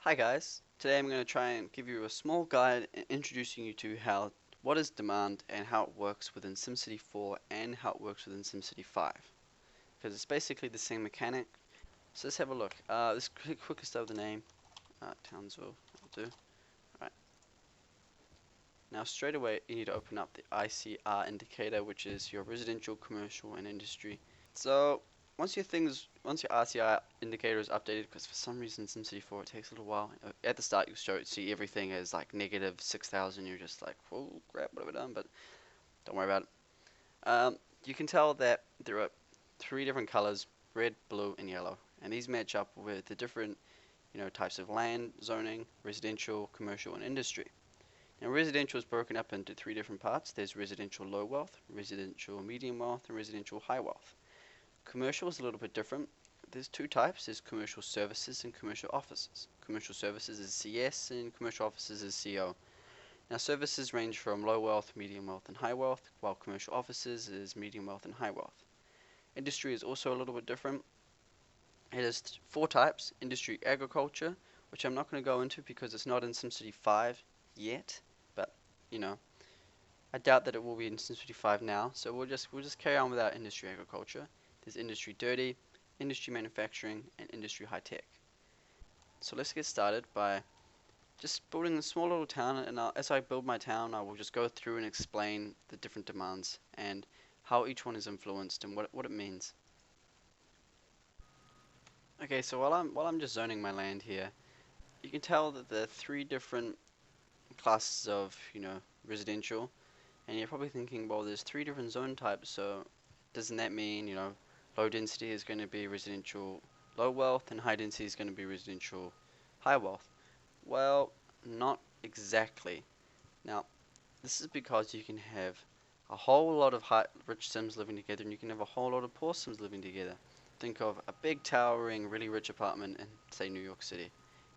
Hi guys, today I'm going to try and give you a small guide introducing you to what is demand and how it works within SimCity 4 and how it works within SimCity 5, because it's basically the same mechanic. So let's have a look. Let's quickly start with the name, Townsville, that'll do. Alright, now straight away you need to open up the ICR indicator, which is your residential, commercial and industry. So once your RCI indicator is updated, because for some reason in SimCity 4 it takes a little while. At the start you see everything as like negative 6,000. You're just like, oh crap, what have I done? But don't worry about it. You can tell that there are three different colors: red, blue, and yellow, and these match up with the different types of land zoning: residential, commercial, and industry. Now residential is broken up into three different parts. There's residential low wealth, residential medium wealth, and residential high wealth. Commercial is a little bit different. There's two types. There's commercial services and commercial offices. Commercial services is CS and commercial offices is CO. Now services range from low wealth, medium wealth and high wealth, while commercial offices is medium wealth and high wealth. Industry is also a little bit different. It has four types: industry agriculture, which I'm not going to go into because it's not in SimCity 5 yet, but I doubt that it will be in SimCity 5 now, so we'll just carry on with our industry agriculture. There's industry dirty, industry manufacturing, and industry high tech. So let's get started by just building a small little town, and as I build my town, I will just go through and explain the different demands and how each one is influenced and what it means. Okay, so while I'm just zoning my land here, you can tell that there are three different classes of residential, and you're probably thinking, well, there's three different zone types, so doesn't that mean low density is going to be residential low wealth and high density is going to be residential high wealth? Well, not exactly. Now, this is because you can have a whole lot of rich Sims living together, and you can have a whole lot of poor Sims living together. Think of a big towering, really rich apartment in, say, New York City.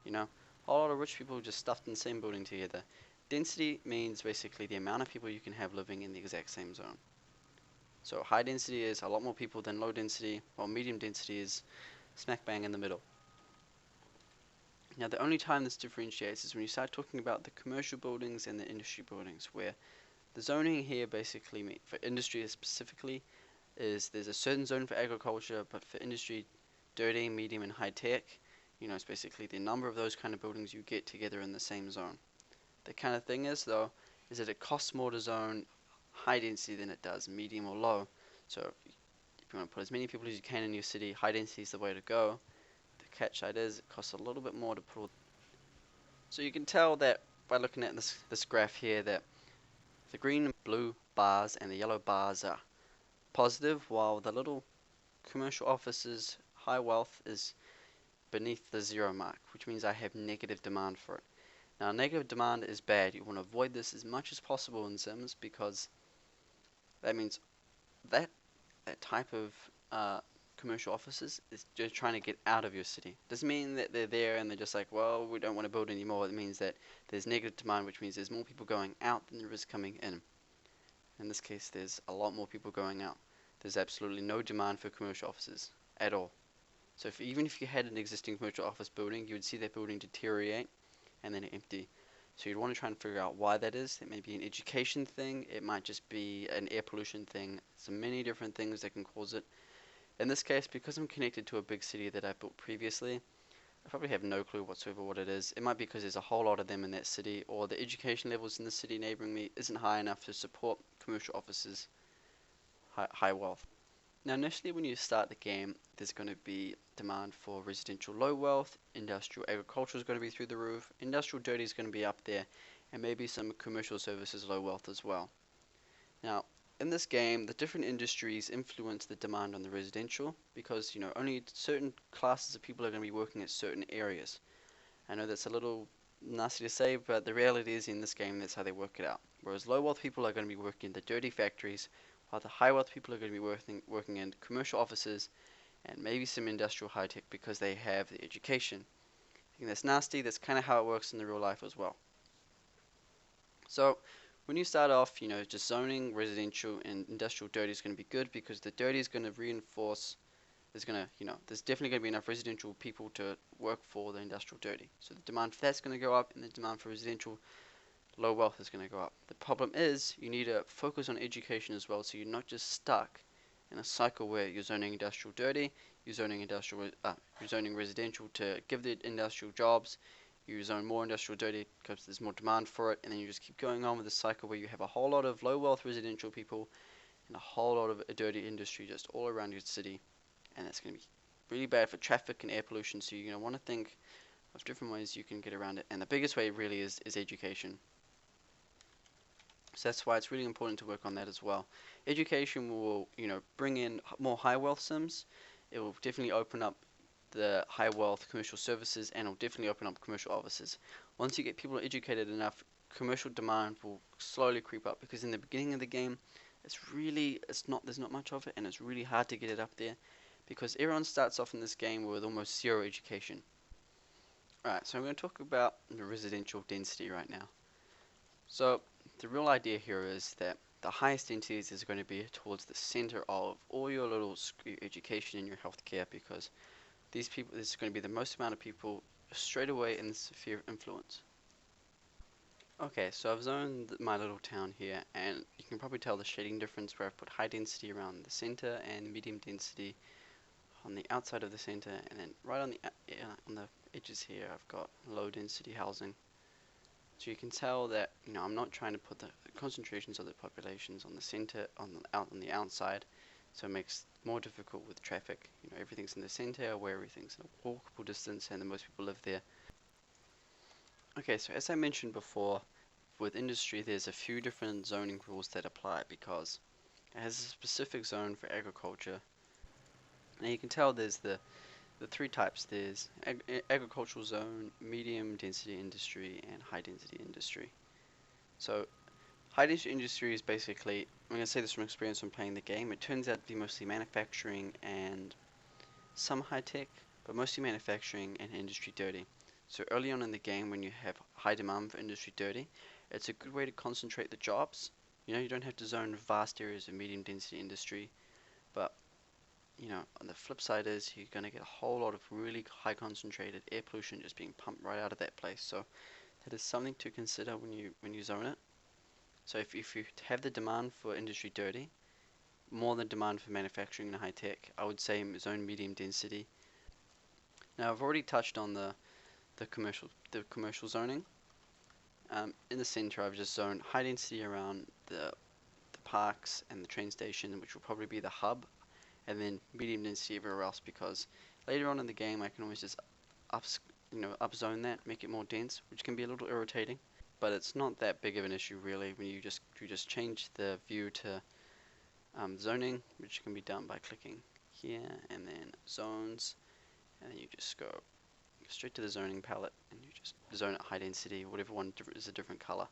A whole lot of rich people just stuffed in the same building together. Density means basically the amount of people you can have living in the exact same zone. So high density is a lot more people than low density, while medium density is smack bang in the middle. Now the only time this differentiates is when you start talking about the commercial buildings and the industry buildings, where the zoning here basically, for industry specifically, is there's a certain zone for agriculture, but for industry, dirty, medium, and high tech, it's basically the number of those kind of buildings you get together in the same zone. The kind of thing is, though, is that it costs more to zone high density than it does medium or low. So if you want to put as many people as you can in your city, high density is the way to go. The catch side is it costs a little bit more to put all. So you can tell that by looking at this graph here that the green and blue bars and the yellow bars are positive, while the little commercial offices high wealth is beneath the zero mark, which means I have negative demand for it. Now negative demand is bad. You want to avoid this as much as possible in Sims, because that means that type of commercial offices is just trying to get out of your city. Doesn't mean that they're there and they're just like, well, we don't want to build anymore. It means that there's negative demand, which means there's more people going out than there is coming in. In this case, there's a lot more people going out. There's absolutely no demand for commercial offices at all. So even if you had an existing commercial office building, you would see that building deteriorate and then empty. So you'd want to try and figure out why that is. It may be an education thing, it might just be an air pollution thing. So many different things that can cause it. In this case, because I'm connected to a big city that I built previously, I probably have no clue whatsoever what it is. It might be because there's a whole lot of them in that city, or the education levels in the city neighboring me isn't high enough to support commercial offices high wealth. Now initially when you start the game, there's going to be demand for residential low wealth, industrial agriculture is going to be through the roof, industrial dirty is going to be up there, and maybe some commercial services low wealth as well. Now in this game, the different industries influence the demand on the residential, because only certain classes of people are going to be working at certain areas. I know that's a little nasty to say, but the reality is in this game that's how they work it out. Whereas low wealth people are going to be working in the dirty factories, while the high wealth people are going to be working in commercial offices and maybe some industrial high tech because they have the education. I think that's nasty. That's kind of how it works in the real life as well. So when you start off, just zoning residential and industrial dirty is going to be good, because the dirty is going to reinforce there's definitely going to be enough residential people to work for the industrial dirty. So the demand for that's going to go up, and the demand for residential low wealth is going to go up. The problem is you need to focus on education as well, so you're not just stuck in a cycle where you're zoning industrial dirty, you're zoning residential to give the industrial jobs, you zone more industrial dirty because there's more demand for it, and then you just keep going on with the cycle where you have a whole lot of low wealth residential people and a whole lot of a dirty industry just all around your city, and that's going to be really bad for traffic and air pollution. So you're going to want to think of different ways you can get around it, and the biggest way really is education. So that's why it's really important to work on that as well. Education will, bring in more high wealth sims. It will definitely open up the high wealth commercial services, and it'll definitely open up commercial offices. Once you get people educated enough, commercial demand will slowly creep up, because in the beginning of the game, there's not much of it, and it's really hard to get it up there because everyone starts off in this game with almost zero education. Alright, so I'm going to talk about the residential density right now. So the real idea here is that the highest densities is going to be towards the center of all your little education and your healthcare, because this is going to be the most amount of people straight away in the sphere of influence. Okay, so I've zoned my little town here, and you can probably tell the shading difference where I've put high density around the center and medium density on the outside of the center, and then right on the edges here I've got low density housing. So you can tell that I'm not trying to put the concentrations of the populations on the center on the outside, so it makes it more difficult with traffic. Everything's in the center where everything's in a walkable distance, and most people live there. Okay, so as I mentioned before, with industry there's a few different zoning rules that apply, because it has a specific zone for agriculture. Now you can tell there's the three types. There's agricultural zone, medium density industry, and high density industry. So high density industry is basically, I'm going to say this from experience from playing the game, it turns out to be mostly manufacturing and some high tech, but mostly manufacturing and industry dirty. So early on in the game, when you have high demand for industry dirty, it's a good way to concentrate the jobs. You don't have to zone vast areas of medium density industry, but on the flip side is you're going to get a whole lot of really high concentrated air pollution just being pumped right out of that place. So that is something to consider when you zone it. So if you have the demand for industry dirty, more than demand for manufacturing and high tech, I would say zone medium density. Now I've already touched on the commercial zoning. In the center I've just zoned high density around the parks and the train station, which will probably be the hub, and then medium density everywhere else, because later on in the game I can always just upzone that, make it more dense, which can be a little irritating, but it's not that big of an issue really when you just change the view to zoning, which can be done by clicking here and then zones, and then you just go straight to the zoning palette and you just zone it high density, whatever one is a different color.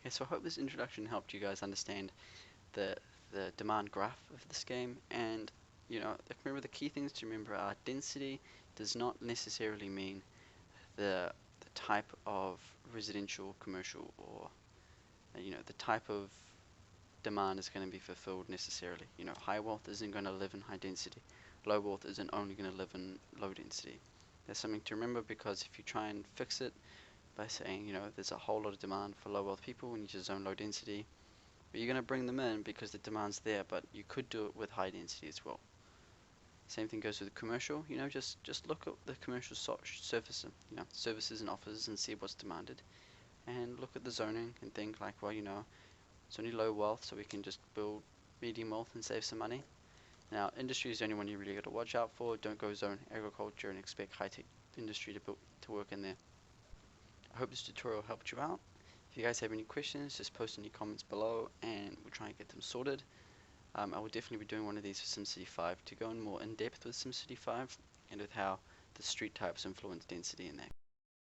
Okay, so I hope this introduction helped you guys understand the demand graph of this game, and remember the key things to remember are density does not necessarily mean the type of residential, commercial, or the type of demand is going to be fulfilled necessarily. High wealth isn't going to live in high density. Low wealth isn't only going to live in low density. That's something to remember, because if you try and fix it by saying, there's a whole lot of demand for low wealth people, we need to zone low density, but you're going to bring them in because the demand's there, but you could do it with high density as well. Same thing goes with commercial. Just look at the commercial surface, services and offers, and see what's demanded, and look at the zoning and think like, well, it's only low wealth, so we can just build medium wealth and save some money. Now, industry is the only one you really got to watch out for. Don't go zone agriculture and expect high-tech industry to work in there. I hope this tutorial helped you out. If you guys have any questions, just post in your comments below, and we'll try and get them sorted. I will definitely be doing one of these for SimCity 5 to go in more in depth with SimCity 5 and with how the street types influence density in that.